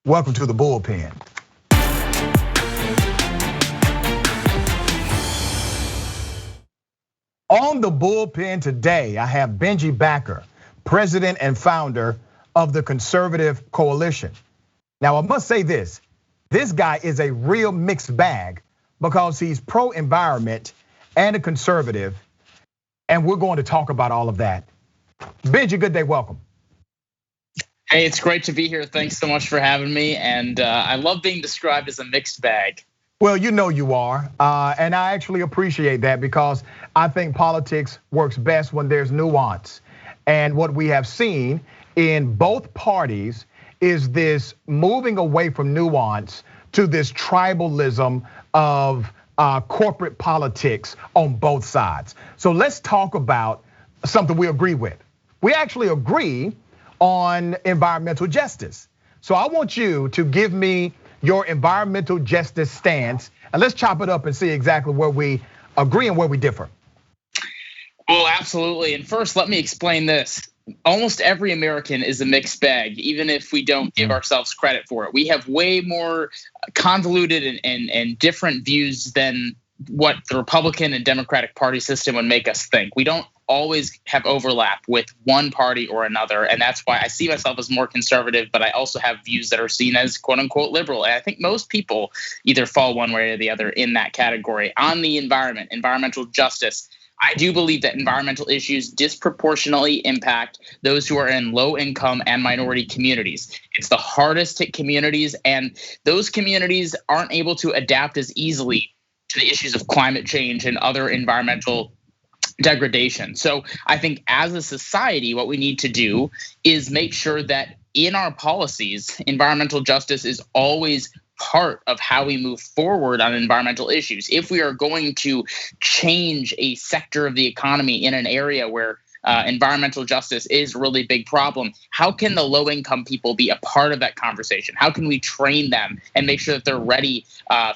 Welcome to the Bullpen. On the Bullpen today, I have Benji Backer, president and founder of the Conservative Coalition. Now, I must say this guy is a real mixed bag because he's pro-environment and a conservative, and we're going to talk about all of that. Benji, good day, welcome. Hey, it's great to be here. Thanks so much for having me. And I love being described as a mixed bag. Well, you know you are, and I actually appreciate that because I think politics works best when there's nuance. And what we have seen in both parties is this moving away from nuance to this tribalism of corporate politics on both sides. So let's talk about something we agree with. We actually agree on environmental justice. So I want you to give me your environmental justice stance, and let's chop it up and see exactly where we agree and where we differ. Well, absolutely. And first, let me explain this. Almost every American is a mixed bag, even if we don't give ourselves credit for it. We have way more convoluted and different views than what the Republican and Democratic party system would make us think. We don't always have overlap with one party or another. And that's why I see myself as more conservative, but I also have views that are seen as quote unquote liberal. And I think most people either fall one way or the other in that category. On the environment, environmental justice, I do believe that environmental issues disproportionately impact those who are in low income and minority communities. It's the hardest hit communities, and those communities aren't able to adapt as easily to the issues of climate change and other environmental degradation. So I think as a society, what we need to do is make sure that in our policies, environmental justice is always part of how we move forward on environmental issues. If we are going to change a sector of the economy in an area where environmental justice is a really big problem, how can the low income people be a part of that conversation? How can we train them and make sure that they're ready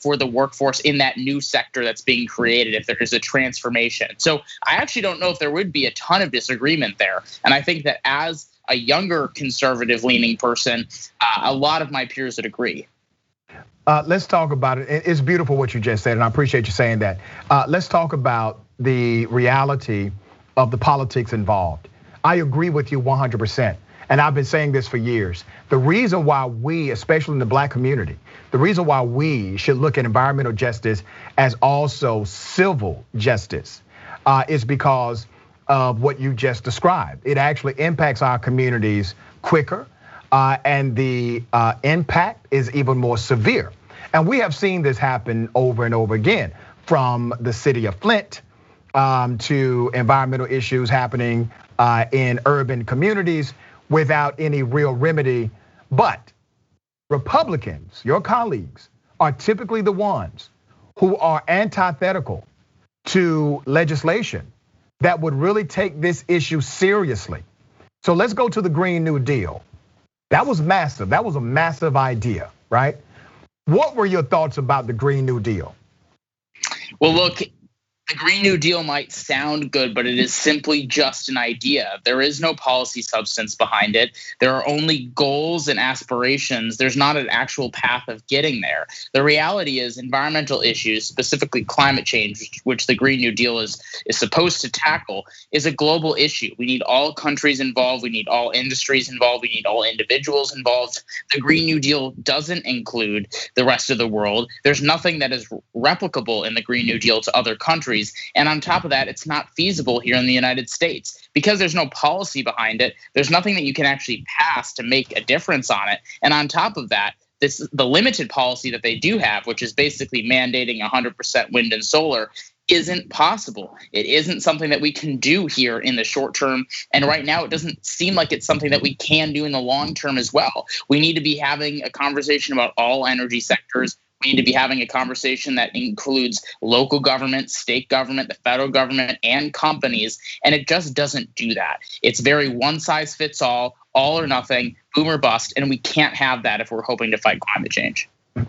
for the workforce in that new sector that's being created if there is a transformation? So I actually don't know if there would be a ton of disagreement there. And I think that as a younger conservative leaning person, a lot of my peers would agree. Let's talk about it. It's beautiful what you just said, and I appreciate you saying that. Let's talk about the reality of the politics involved. I agree with you 100%, and I've been saying this for years. The reason why we, especially in the Black community, the reason why we should look at environmental justice as also civil justice is because of what you just described. It actually impacts our communities quicker, and the impact is even more severe. And we have seen this happen over and over again, from the city of Flint to environmental issues happening in urban communities without any real remedy. But Republicans, your colleagues, are typically the ones who are antithetical to legislation that would really take this issue seriously. So let's go to the Green New Deal. That was massive. That was a massive idea, right? What were your thoughts about the Green New Deal? Well, look, the Green New Deal might sound good, but it is simply just an idea. There is no policy substance behind it. There are only goals and aspirations. There's not an actual path of getting there. The reality is environmental issues, specifically climate change, which the Green New Deal is supposed to tackle, is a global issue. We need all countries involved. We need all industries involved. We need all individuals involved. The Green New Deal doesn't include the rest of the world. There's nothing that is replicable in the Green New Deal to other countries. And on top of that, it's not feasible here in the United States because there's no policy behind it. There's nothing that you can actually pass to make a difference on it. And on top of that, the limited policy that they do have, which is basically mandating 100% wind and solar, isn't possible. It isn't something that we can do here in the short term. And right now, it doesn't seem like it's something that we can do in the long term as well. We need to be having a conversation about all energy sectors. We need to be having a conversation that includes local government, state government, the federal government, and companies. And it just doesn't do that. It's very one size fits all or nothing, boom or bust. And we can't have that if we're hoping to fight climate change.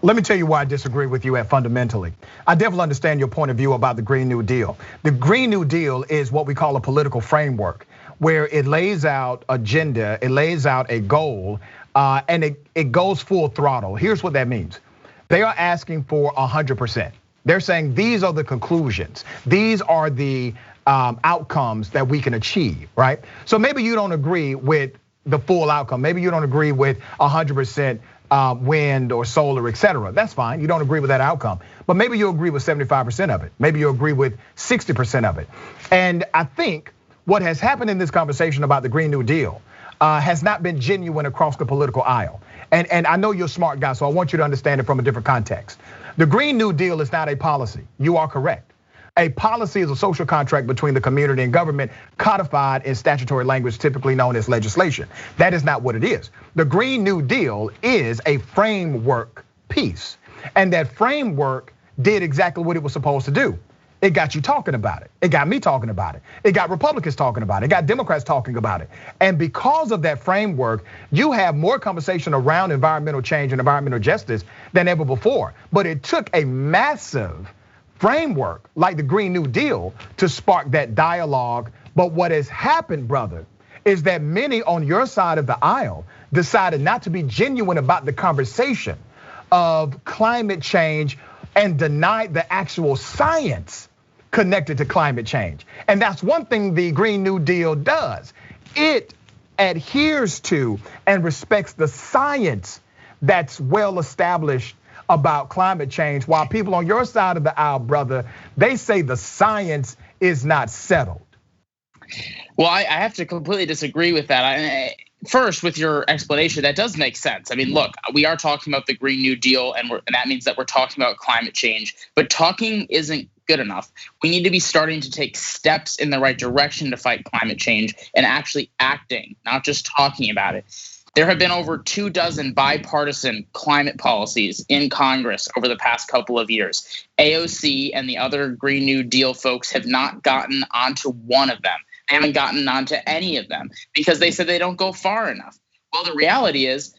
Let me tell you why I disagree with you fundamentally. I definitely understand your point of view about the Green New Deal. The Green New Deal is what we call a political framework, where it lays out agenda, it lays out a goal and it goes full throttle. Here's what that means. They are asking for 100%. They're saying these are the conclusions. These are the outcomes that we can achieve, right? So maybe you don't agree with the full outcome. Maybe you don't agree with 100% wind or solar, et cetera. That's fine. You don't agree with that outcome. But maybe you agree with 75% of it. Maybe you agree with 60% of it. And I think what has happened in this conversation about the Green New Deal has not been genuine across the political aisle. And I know you're a smart guy, so I want you to understand it from a different context. The Green New Deal is not a policy. You are correct. A policy is a social contract between the community and government codified in statutory language, typically known as legislation. That is not what it is. The Green New Deal is a framework piece. And that framework did exactly what it was supposed to do. It got you talking about it. It got me talking about it. It got Republicans talking about it. It got Democrats talking about it. And because of that framework, you have more conversation around environmental change and environmental justice than ever before. But it took a massive framework like the Green New Deal to spark that dialogue. But what has happened, brother, is that many on your side of the aisle decided not to be genuine about the conversation of climate change and denied the actual science connected to climate change. And that's one thing the Green New Deal does. It adheres to and respects the science that's well established about climate change, while people on your side of the aisle, brother, they say the science is not settled. Well, I have to completely disagree with that. First, with your explanation, that does make sense. I mean, look, we are talking about the Green New Deal, and that means that we're talking about climate change. But talking isn't good enough. We need to be starting to take steps in the right direction to fight climate change and actually acting, not just talking about it. There have been over 24 bipartisan climate policies in Congress over the past couple of years. AOC and the other Green New Deal folks have not gotten onto one of them. They haven't gotten onto any of them because they said they don't go far enough. Well, the reality is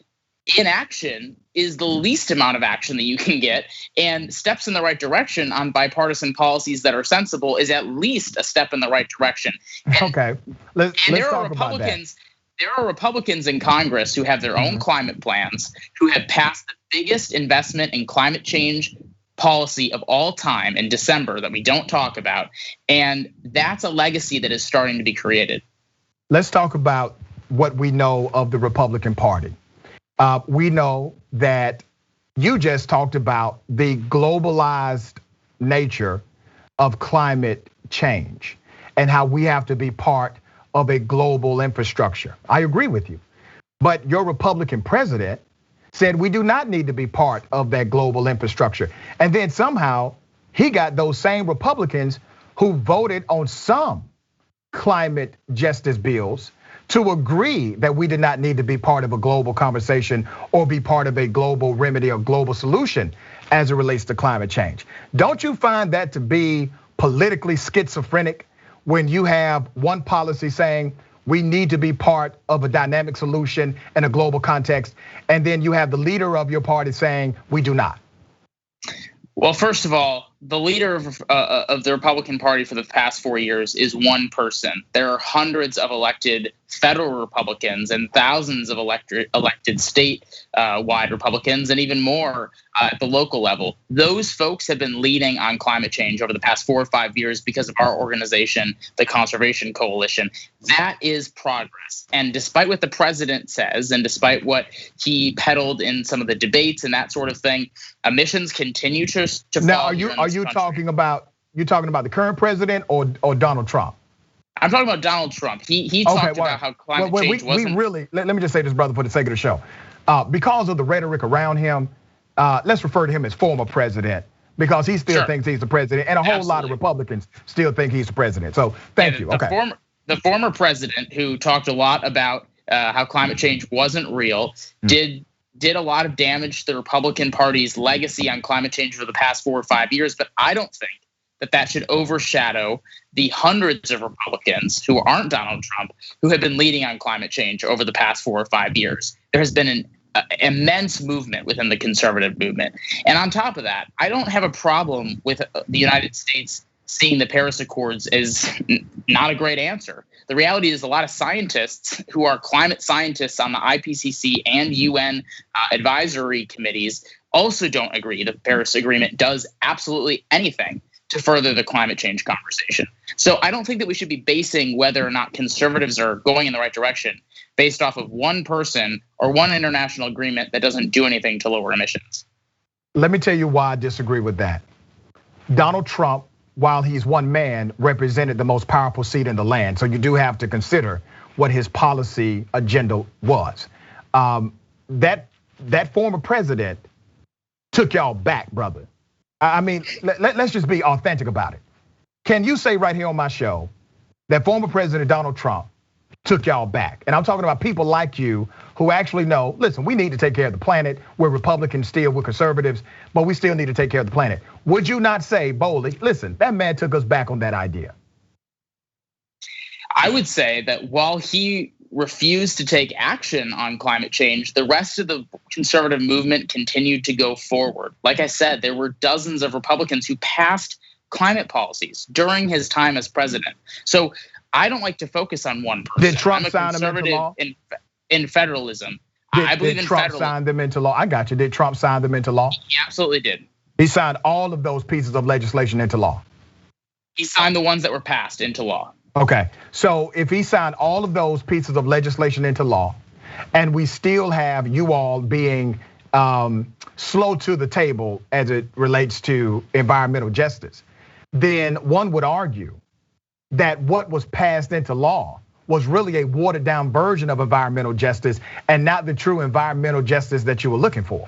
inaction is the least amount of action that you can get, and steps in the right direction on bipartisan policies that are sensible is at least a step in the right direction. Okay, let's talk about that. There are Republicans in Congress who have their own climate plans, who have passed the biggest investment in climate change policy of all time in December that we don't talk about. And that's a legacy that is starting to be created. Let's talk about what we know of the Republican Party. We know that you just talked about the globalized nature of climate change and how we have to be part of a global infrastructure. I agree with you. But your Republican president said we do not need to be part of that global infrastructure. And then somehow he got those same Republicans who voted on some climate justice bills to agree that we did not need to be part of a global conversation or be part of a global remedy or global solution as it relates to climate change. Don't you find that to be politically schizophrenic when you have one policy saying we need to be part of a dynamic solution in a global context, and then you have the leader of your party saying we do not? Well, first of all, the leader of the Republican Party for the past 4 years is one person. There are hundreds of elected federal Republicans and thousands of elected state-wide Republicans, and even more at the local level. Those folks have been leading on climate change over the past 4 or 5 years because of our organization, the Conservation Coalition. That is progress. And despite what the president says, and despite what he peddled in some of the debates and that sort of thing, emissions continue to fall. Now, are you talking about the current president or Donald Trump? I'm talking about Donald Trump. He talked about how climate change wasn't. We really, let me just say this, brother, for the sake of the show. Because of the rhetoric around him, let's refer to him as former president, because he still thinks he's the president, and a whole lot of Republicans still think he's the president. So thank you. Okay. The former president, who talked a lot about how climate change wasn't real, did a lot of damage to the Republican Party's legacy on climate change for the past 4 or 5 years. But I don't think that should overshadow the hundreds of Republicans who aren't Donald Trump, who have been leading on climate change over the past 4 or 5 years. There has been an immense movement within the conservative movement. And on top of that, I don't have a problem with the United States seeing the Paris Accords is not a great answer. The reality is a lot of scientists who are climate scientists on the IPCC and UN advisory committees also don't agree that the Paris Agreement does absolutely anything to further the climate change conversation. So I don't think that we should be basing whether or not conservatives are going in the right direction based off of one person or one international agreement that doesn't do anything to lower emissions. Let me tell you why I disagree with that. Donald Trump, while he's one man, represented the most powerful seat in the land. So you do have to consider what his policy agenda was. That former president took y'all back, brother. I mean, let's just be authentic about it. Can you say right here on my show that former President Donald Trump took y'all back? And I'm talking about people like you who actually know, listen, we need to take care of the planet. We're Republicans still, we're conservatives, but we still need to take care of the planet. Would you not say boldly, listen, that man took us back on that idea? I would say that while he refused to take action on climate change, the rest of the conservative movement continued to go forward. Like I said, there were dozens of Republicans who passed climate policies during his time as president. So I don't like to focus on one person. Did Trump I'm a sign them into law? In federalism. I believe in Trump federalism. sign them into law? I got you. Did Trump sign them into law? He absolutely did. He signed all of those pieces of legislation into law. He signed the ones that were passed into law. Okay, so if he signed all of those pieces of legislation into law, and we still have you all being slow to the table as it relates to environmental justice, then one would argue that what was passed into law was really a watered down version of environmental justice and not the true environmental justice that you were looking for.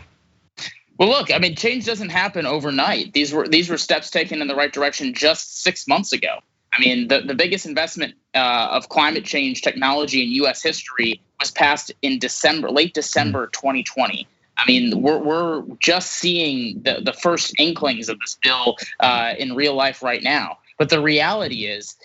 Well, look, I mean, change doesn't happen overnight. These were steps taken in the right direction just 6 months ago. I mean, the biggest investment of climate change technology in US history was passed in late December 2020. I mean, we're just seeing the first inklings of this bill in real life right now. But the reality is,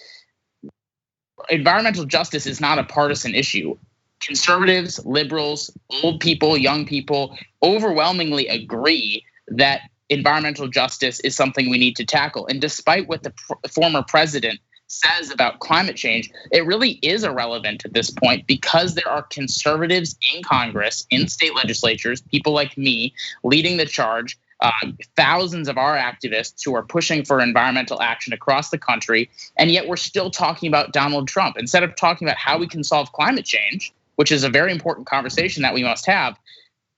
environmental justice is not a partisan issue. Conservatives, liberals, old people, young people overwhelmingly agree that environmental justice is something we need to tackle. And despite what the former president says about climate change, it really is irrelevant at this point because there are conservatives in Congress, in state legislatures, people like me leading the charge, thousands of our activists who are pushing for environmental action across the country. And yet we're still talking about Donald Trump. Instead of talking about how we can solve climate change, which is a very important conversation that we must have,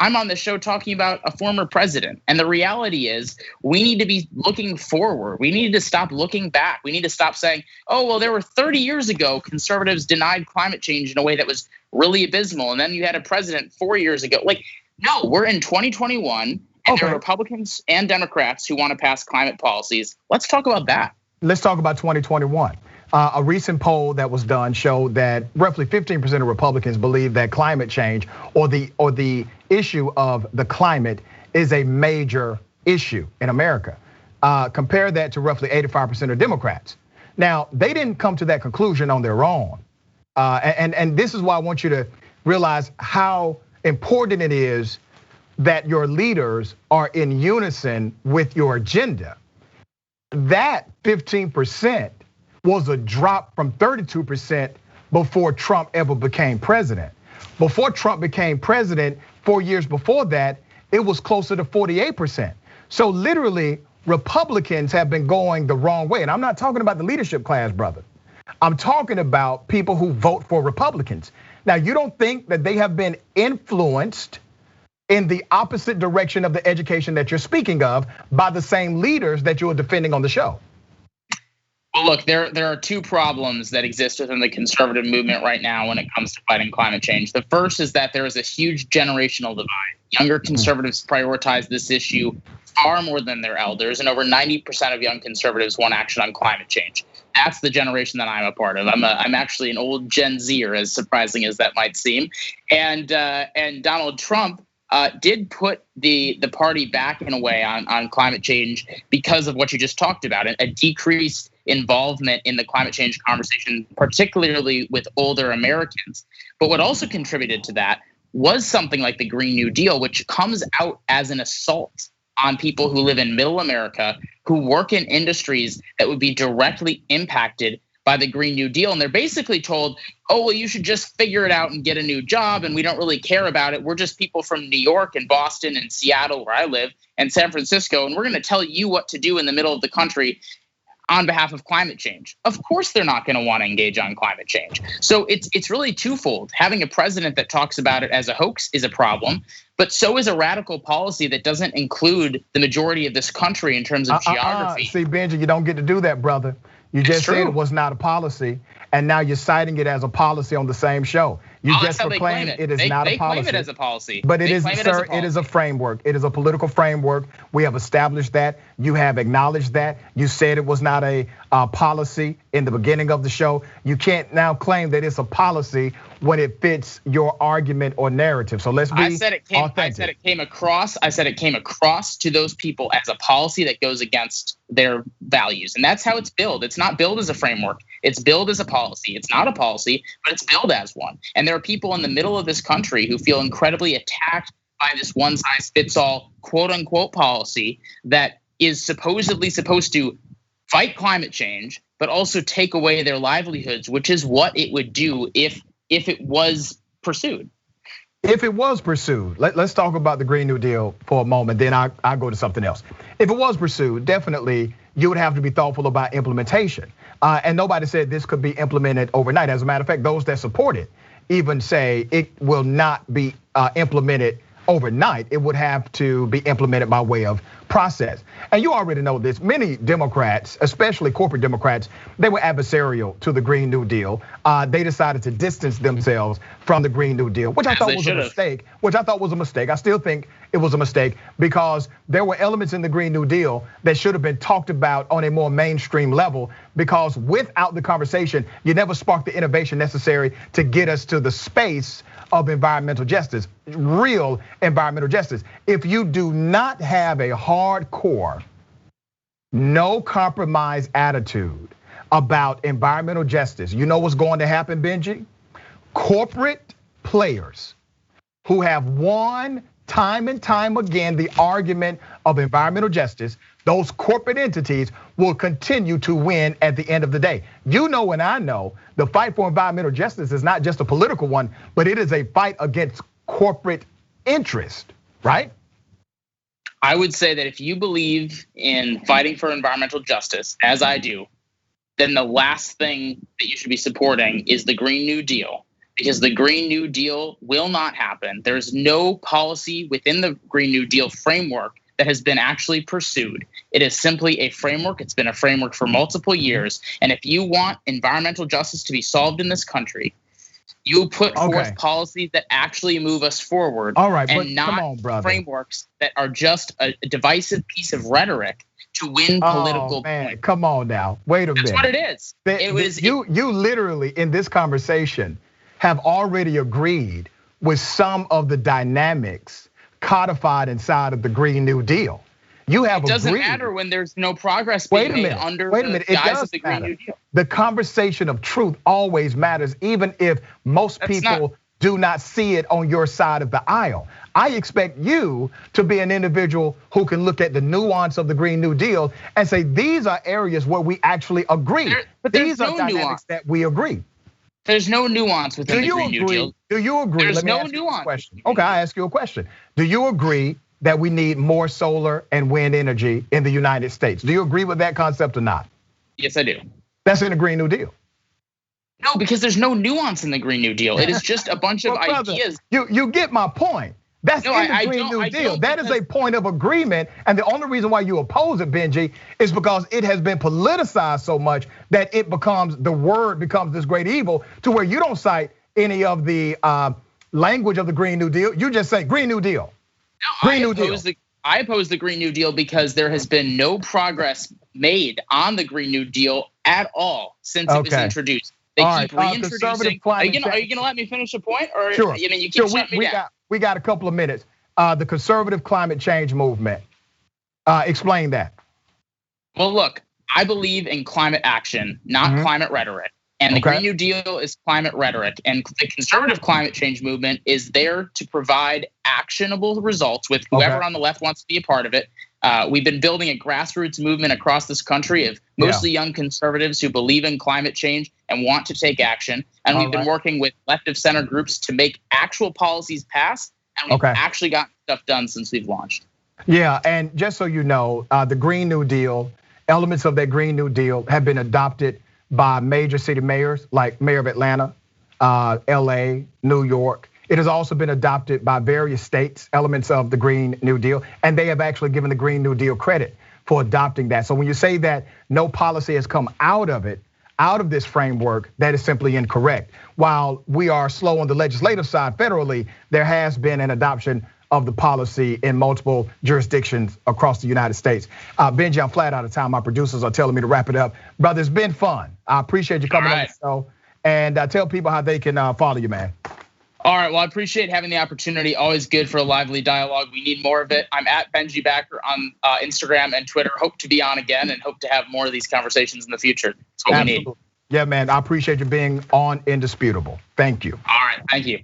I'm on the show talking about a former president. And the reality is we need to be looking forward. We need to stop looking back. We need to stop saying, oh, well, there were 30 years ago, conservatives denied climate change in a way that was really abysmal. And then you had a president 4 years ago. Like, no, we're in 2021 and there are Republicans and Democrats who want to pass climate policies. Let's talk about that. Let's talk about 2021. A recent poll that was done showed that roughly 15% of Republicans believe that climate change or the issue of the climate is a major issue in America. Compare that to roughly 85% of Democrats. Now, they didn't come to that conclusion on their own. And this is why I want you to realize how important it is that your leaders are in unison with your agenda. That 15% was a drop from 32% before Trump ever became president. Before Trump became president, 4 years before that, it was closer to 48%. So literally, Republicans have been going the wrong way. And I'm not talking about the leadership class, brother. I'm talking about people who vote for Republicans. Now, you don't think that they have been influenced in the opposite direction of the education that you're speaking of by the same leaders that you're defending on the show? Well, look, there are two problems that exist within the conservative movement right now when it comes to fighting climate change. The first is that there is a huge generational divide. Younger conservatives prioritize this issue far more than their elders, and over 90% of young conservatives want action on climate change. That's the generation that I'm a part of. I'm actually an old Gen Zer, as surprising as that might seem. And Donald Trump did put the party back in a way on climate change because of what you just talked about, a decreased involvement in the climate change conversation, particularly with older Americans. But what also contributed to that was something like the Green New Deal, which comes out as an assault on people who live in middle America, who work in industries that would be directly impacted by the Green New Deal. And they're basically told, oh, well, you should just figure it out and get a new job. And we don't really care about it. We're just people from New York and Boston and Seattle, where I live, and San Francisco. And we're going to tell you what to do in the middle of the country on behalf of climate change. Of course, they're not going to want to engage on climate change. So it's really twofold. Having a president that talks about it as a hoax is a problem, but so is a radical policy that doesn't include the majority of this country in terms of geography. See, Benji, you don't get to do that, brother. You just said it was not a policy, and now you're citing it as a policy on the same show. You just proclaimed it is not a policy. They claim it as a policy. But it is, sir, it is a framework. It is a political framework. We have established that. You have acknowledged that. You said it was not a policy in the beginning of the show. You can't now claim that it's a policy when it fits your argument or narrative. So let's be authentic. I said it came across to those people as a policy that goes against their values. And that's how it's billed. It's not billed as a framework. It's billed as a policy. It's not a policy, but it's billed as one. And there are people in the middle of this country who feel incredibly attacked by this one size fits all quote unquote policy that is supposedly supposed to fight climate change, but also take away their livelihoods, which is what it would do if it was pursued. If it was pursued, let's talk about the Green New Deal for a moment, then I'll go to something else. If it was pursued, definitely you would have to be thoughtful about implementation. And nobody said this could be implemented overnight. As a matter of fact, those that support it even say it will not be implemented overnight. It would have to be implemented by way of process. And you already know this, many Democrats, especially corporate Democrats, they were adversarial to the Green New Deal. They decided to distance themselves from the Green New Deal, which I thought was a mistake. I still think it was a mistake because there were elements in the Green New Deal that should have been talked about on a more mainstream level, because without the conversation, you never spark the innovation necessary to get us to the space of environmental justice, real environmental justice. If you do not have a hardcore, no compromise attitude about environmental justice, you know what's going to happen, Benji? Corporate players who have won time and time again the argument of environmental justice, those corporate entities will continue to win at the end of the day. You know and I know the fight for environmental justice is not just a political one, but it is a fight against corporate interest, right? I would say that if you believe in fighting for environmental justice, as I do, then the last thing that you should be supporting is the Green New Deal. Because the Green New Deal will not happen. There's no policy within the Green New Deal framework that has been actually pursued. It is simply a framework. It's been a framework for multiple years. And if you want environmental justice to be solved in this country, you put forth policies that actually move us forward. All right, and not frameworks that are just a divisive piece of rhetoric to win political points. Come on now, wait a minute. That's what it is. You literally in this conversation have already agreed with some of the dynamics codified inside of the Green New Deal. You have agreed. It doesn't matter when there's no progress being made under the guise of the Green New Deal. The conversation of truth always matters, even if most people do not see it on your side of the aisle. I expect you to be an individual who can look at the nuance of the Green New Deal and say, these are areas where we actually agree. But these are dynamics that we agree. There's no nuance within the Green New Deal. Do you agree? There's no nuance. Okay, I ask you a question. Do you agree that we need more solar and wind energy in the United States? Do you agree with that concept or not? Yes, I do. That's in the Green New Deal. No, because there's no nuance in the Green New Deal. It is just a bunch of ideas. You get my point. That's in the Green New Deal. That is a point of agreement. And the only reason why you oppose it, Benji, is because it has been politicized so much that it becomes, the word becomes this great evil to where you don't cite any of the language of the Green New Deal. You just say Green New Deal. No, I oppose the Green New Deal because there has been no progress made on the Green New Deal at all since it was introduced. They keep reintroducing. Are you gonna let me finish the point? Or sure. I mean, you keep shutting me down. We got a couple of minutes. The conservative climate change movement. Explain that. Well, look, I believe in climate action, not climate rhetoric. And the Green New Deal is climate rhetoric. And the conservative climate change movement is there to provide actionable results with whoever on the left wants to be a part of it. We've been building a grassroots movement across this country of mostly young conservatives who believe in climate change and want to take action. And we've been working with left of center groups to make actual policies pass. And we've actually gotten stuff done since we've launched. Yeah, and just so you know, the Green New Deal, elements of that Green New Deal have been adopted by major city mayors like Mayor of Atlanta, LA, New York. It has also been adopted by various states, elements of the Green New Deal, and they have actually given the Green New Deal credit for adopting that. So when you say that no policy has come out of it, out of this framework, that is simply incorrect. While we are slow on the legislative side federally, there has been an adoption of the policy in multiple jurisdictions across the United States. Benji, I'm flat out of time. My producers are telling me to wrap it up. Brother, it's been fun. I appreciate you coming on the show. And tell people how they can follow you, man. All right, well, I appreciate having the opportunity. Always good for a lively dialogue. We need more of it. I'm at Benji Backer on Instagram and Twitter. Hope to be on again and hope to have more of these conversations in the future. That's what we need. Yeah, man, I appreciate you being on Indisputable. Thank you. All right, thank you.